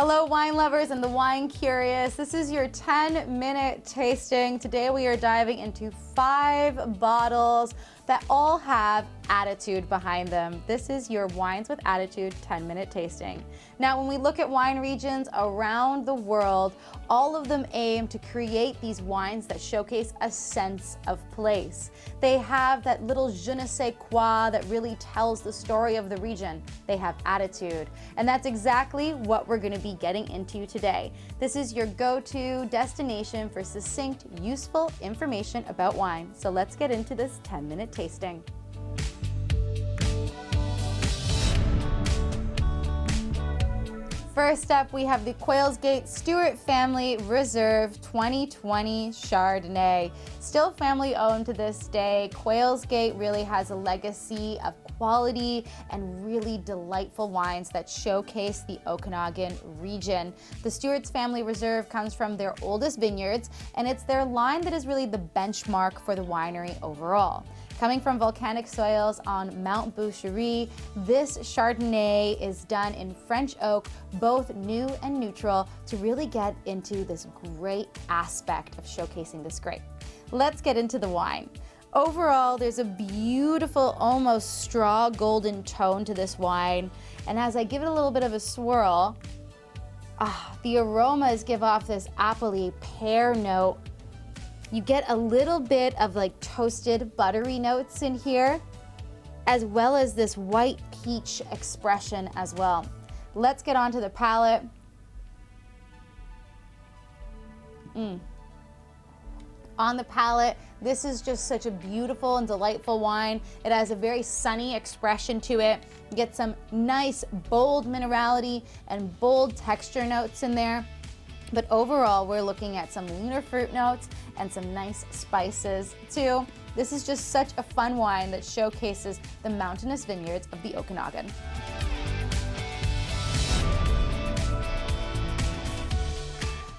Hello wine lovers and the wine curious. This is your 10-minute tasting. Today we are diving into 5 bottles that all have attitude behind them. This is your Wines with Attitude 10-minute tasting. Now when we look at wine regions around the world, all of them aim to create these wines that showcase a sense of place. They have that little je ne sais quoi that really tells the story of the region. They have attitude. And that's exactly what we're going to be getting into today. This is your go-to destination for succinct, useful information about wine. So let's get into this 10-minute tasting. First up, we have the Quails Gate Stewart Family Reserve 2020 Chardonnay. Still family owned to this day, Quails Gate really has a legacy of quality and really delightful wines that showcase the Okanagan region. The Stewart's Family Reserve comes from their oldest vineyards, and it's their line that is really the benchmark for the winery overall. Coming from volcanic soils on Mount Boucherie, this Chardonnay is done in French oak, both new and neutral, to really get into this great aspect of showcasing this grape. Let's get into the wine. Overall, there's a beautiful, almost straw golden tone to this wine, and as I give it a little bit of a swirl, the aromas give off this appley pear note. You get a little bit of like toasted buttery notes in here, as well as this white peach expression as well. Let's get on to the palate. On the palate, this is just such a beautiful and delightful wine. It has a very sunny expression to it. You get some nice, bold minerality and bold texture notes in there. But overall, we're looking at some leaner fruit notes and some nice spices too. This is just such a fun wine that showcases the mountainous vineyards of the Okanagan.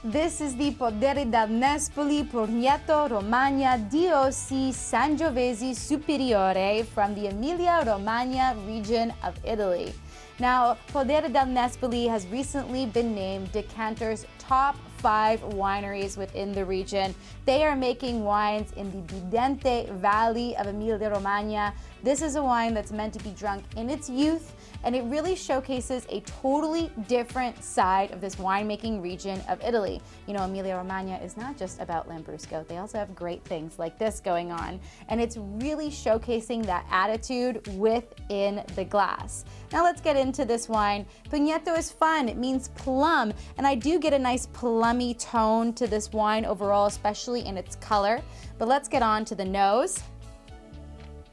This is the Poderi del Nespoli, Prugneto, Romagna, DOC Sangiovese Superiore from the Emilia-Romagna region of Italy. Now, Poderi del Nespoli has recently been named Decanter's top 5 wineries within the region. They are making wines in the Bidente Valley of Emilia-Romagna. This is a wine that's meant to be drunk in its youth, and it really showcases a totally different side of this winemaking region of Italy. You know, Emilia-Romagna is not just about Lambrusco. They also have great things like this going on, and it's really showcasing that attitude within the glass. Now let's get into this wine. Prugneto is fun. It means plum, and I do get a nice plummy tone to this wine overall, especially in its color. But let's get on to the nose.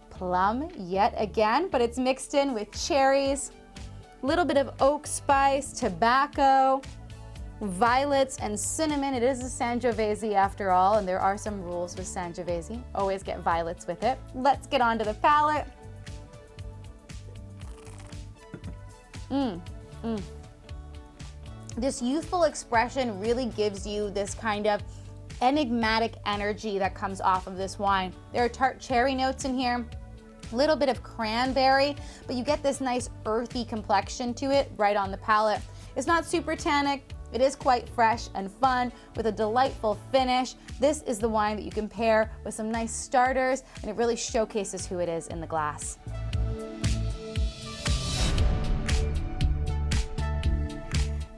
Plum yet again, but it's mixed in with cherries, a little bit of oak spice, tobacco, violets, and cinnamon. It is a Sangiovese after all, and there are some rules with Sangiovese. Always get violets with it. Let's get on to the palate. This youthful expression really gives you this kind of enigmatic energy that comes off of this wine. There are tart cherry notes in here, a little bit of cranberry, but you get this nice earthy complexion to it right on the palate. It's not super tannic. It is quite fresh and fun with a delightful finish. This is the wine that you can pair with some nice starters, and it really showcases who it is in the glass.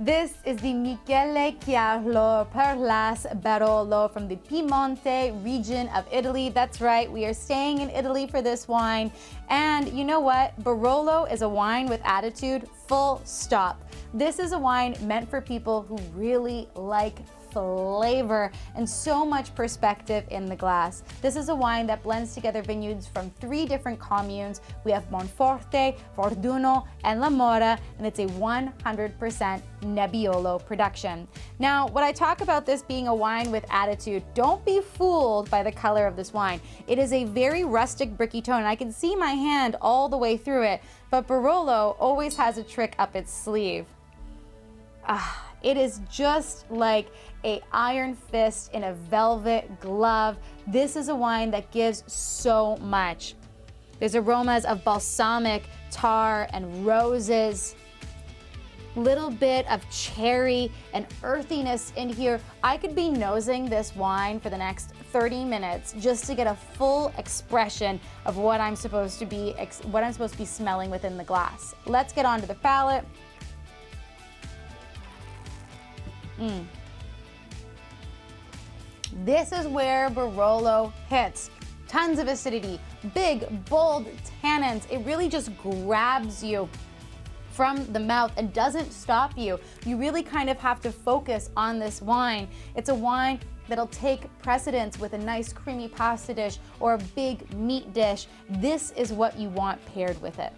This is the Migelo Perasbolo from the Piemonte region of Italy. That's right, we are staying in Italy for this wine. And you know what? Barolo is a wine with attitude, full stop. This is a wine meant for people who really like flavor and so much perspective in the glass. This is a wine that blends together vineyards from 3 different communes. We have Monforte, Forduno, and La Mora, and it's a 100% Nebbiolo production. Now, when I talk about this being a wine with attitude, don't be fooled by the color of this wine. It is a very rustic, bricky tone, and I can see my hand all the way through it, but Barolo always has a trick up its sleeve. It is just like an iron fist in a velvet glove. This is a wine that gives so much. There's aromas of balsamic, tar, and roses. little bit of cherry and earthiness in here. I could be nosing this wine for the next 30 minutes just to get a full expression of what I'm supposed to be smelling within the glass. Let's get on to the palate. This is where Barolo hits. Tons of acidity, big, bold tannins. It really just grabs you from the mouth and doesn't stop you. You really kind of have to focus on this wine. It's a wine that'll take precedence with a nice creamy pasta dish or a big meat dish. This is what you want paired with it.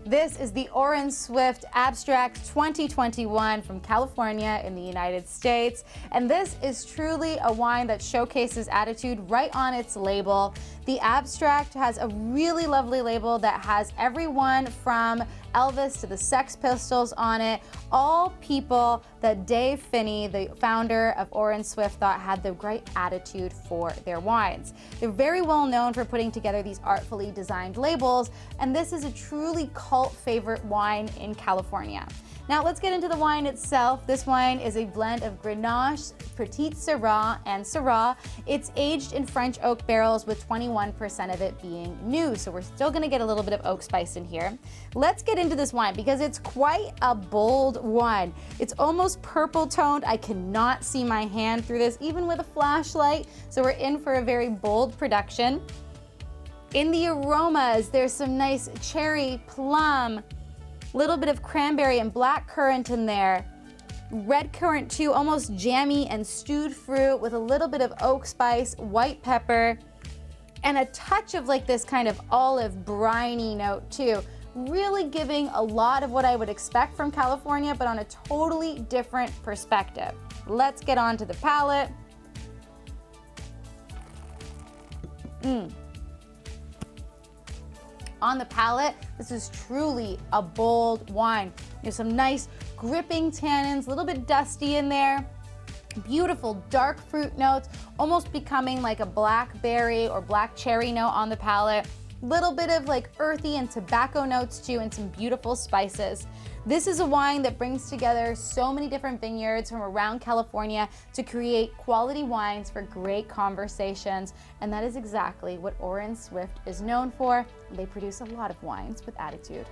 This is the Orin Swift Abstract 2021 from California in the United States. And this is truly a wine that showcases attitude right on its label. The Abstract has a really lovely label that has everyone from Elvis to the Sex Pistols on it, all people that Dave Finney, the founder of Orin Swift, thought had the right attitude for their wines. They're very well known for putting together these artfully designed labels, and this is a truly cult favorite wine in California. Now let's get into the wine itself. This wine is a blend of Grenache, Petit Syrah, and Syrah. It's aged in French oak barrels with 21% of it being new, so we're still gonna get a little bit of oak spice in here. Let's get into this wine because it's quite a bold one. It's almost purple toned. I cannot see my hand through this, even with a flashlight, so we're in for a very bold production. In the aromas, there's some nice cherry, plum, little bit of cranberry and black currant in there. Red currant too, almost jammy and stewed fruit with a little bit of oak spice, white pepper, and a touch of like this kind of olive briny note too. Really giving a lot of what I would expect from California, but on a totally different perspective. Let's get on to the palate. On the palate, this is truly a bold wine. There's some nice gripping tannins, a little bit dusty in there. Beautiful dark fruit notes, almost becoming like a blackberry or black cherry note on the palate. Little bit of like earthy and tobacco notes too, and some beautiful spices. This is a wine that brings together so many different vineyards from around California to create quality wines for great conversations. And that is exactly what Orin Swift is known for. They produce a lot of wines with attitude.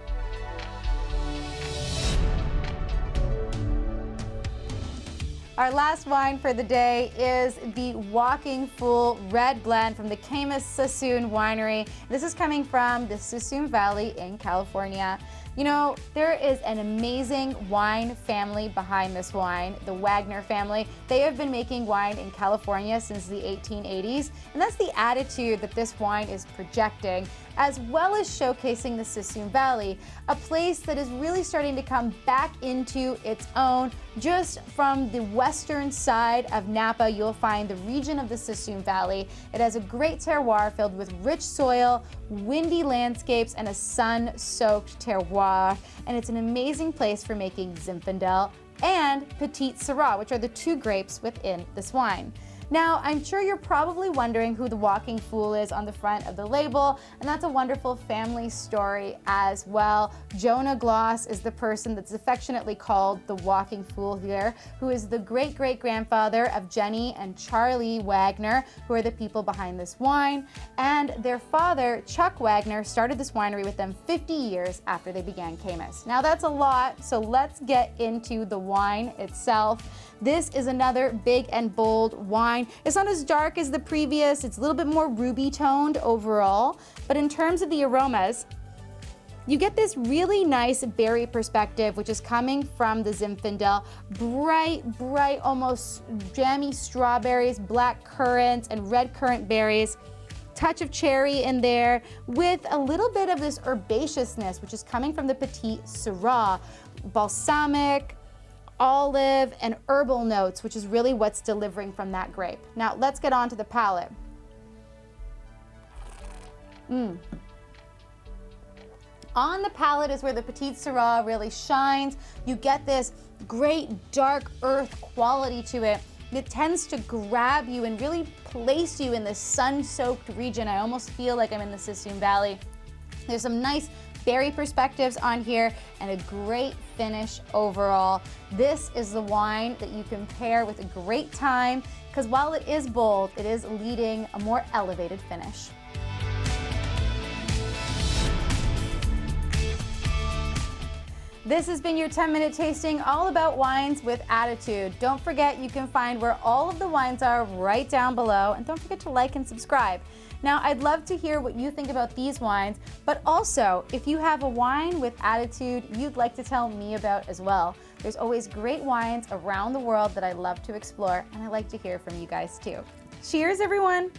Our last wine for the day is the Walking Fool Red Blend from the Caymus Sassoon Winery. This is coming from the Sassoon Valley in California. You know, there is an amazing wine family behind this wine, the Wagner family. They have been making wine in California since the 1880s, and that's the attitude that this wine is projecting, as well as showcasing the Sassoon Valley, a place that is really starting to come back into its own. Just from the western side of Napa, you'll find the region of the Sassoon Valley. It has a great terroir filled with rich soil, windy landscapes, and a sun-soaked terroir. And it's an amazing place for making Zinfandel and Petit Syrah, which are the two grapes within this wine. Now, I'm sure you're probably wondering who the Walking Fool is on the front of the label, and that's a wonderful family story as well. Jonah Gloss is the person that's affectionately called the Walking Fool here, who is the great-great-grandfather of Jenny and Charlie Wagner, who are the people behind this wine. And their father, Chuck Wagner, started this winery with them 50 years after they began Caymus. Now, that's a lot, so let's get into the wine itself. This is another big and bold wine. It's not as dark as the previous. It's a little bit more ruby toned overall. But in terms of the aromas, you get this really nice berry perspective, which is coming from the Zinfandel. Bright, almost jammy strawberries, black currants, and red currant berries. Touch of cherry in there with a little bit of this herbaceousness, which is coming from the Petit Syrah. Balsamic, olive, and herbal notes, which is really what's delivering from that grape. Now let's get on to the palate. On the palate is where the Petit Syrah really shines. You get this great dark earth quality to it. It tends to grab you and really place you in this sun-soaked region. I almost feel like I'm in the Sassoon Valley. There's some nice berry perspectives on here and a great finish overall. This is the wine that you can pair with a great time because while it is bold, it is leading a more elevated finish. This has been your 10-minute tasting all about wines with attitude. Don't forget you can find where all of the wines are right down below, and don't forget to like and subscribe. Now, I'd love to hear what you think about these wines, but also if you have a wine with attitude you'd like to tell me about as well. There's always great wines around the world that I love to explore, and I like to hear from you guys too. Cheers, everyone!